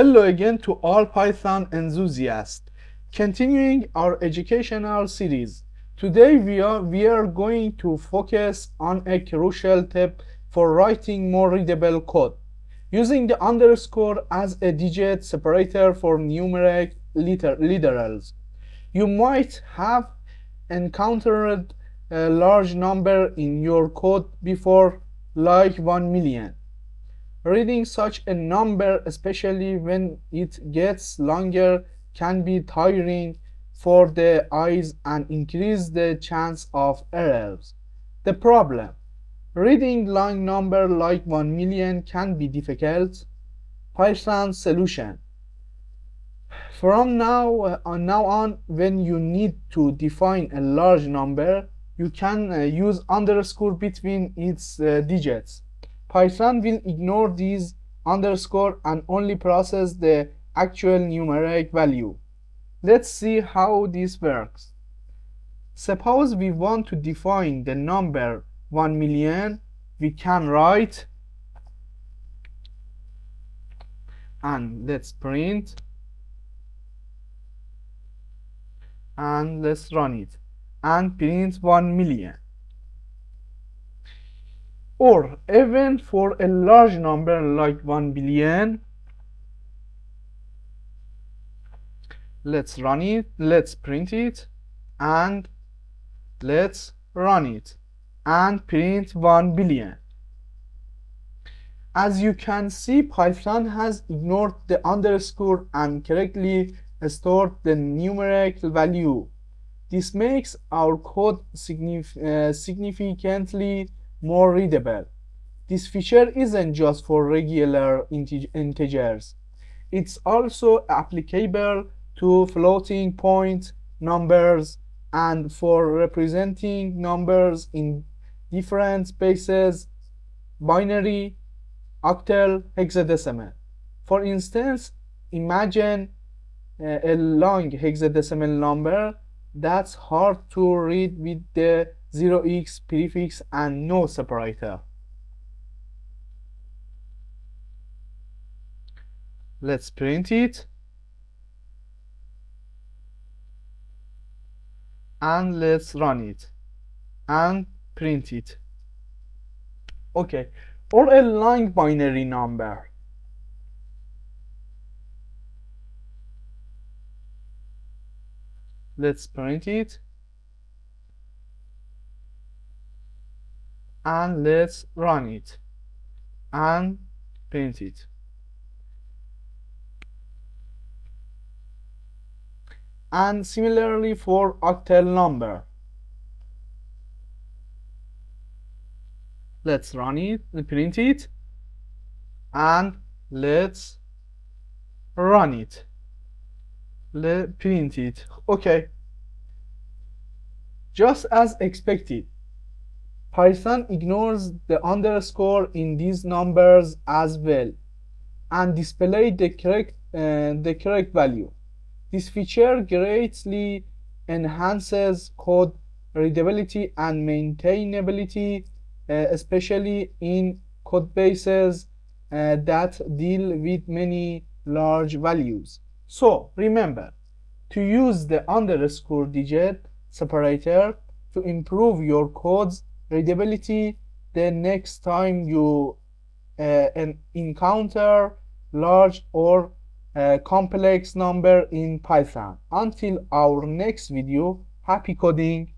Hello again to all Python enthusiasts. Continuing our educational series. Today we are going to focus on a crucial tip for writing more readable code. Using the underscore as a digit separator for numeric literals. You might have encountered a large number in your code before, like 1 million. Reading such a number, especially when it gets longer, can be tiring for the eyes and increase the chance of errors. The problem: reading long number like 1 million can be difficult. Python's solution: from now on, when you need to define a large number, you can use underscore between its digits. Python will ignore these underscore and only process the actual numeric value. Let's see how this works. Suppose we want to define the number 1 million. We can write, and let's print, and let's run it, and print 1 million. Or even for a large number like 1 billion, let's run it, let's print it, and let's run it, and print 1 billion. As you can see, Python has ignored the underscore and correctly stored the numeric value. This makes our code significantly more readable. This feature isn't just for regular integers. It's also applicable to floating point numbers and for representing numbers in different spaces: binary, octal, hexadecimal. For instance, imagine a long hexadecimal number that's hard to read with the 0x prefix and no separator. Let's print it, and let's run it, and print it. Okay, or a long binary number. Let's print it, and let's run it, and print it. And similarly for octal number. Let's run it, print it, and let's run it. Print it. Okay. Just as expected, Python ignores the underscore in these numbers as well and displays the correct value. This feature greatly enhances code readability and maintainability, especially in code bases that deal with many large values. So remember to use the underscore digit separator to improve your code's readability the next time you encounter large or complex number in Python. Until our next video, happy coding!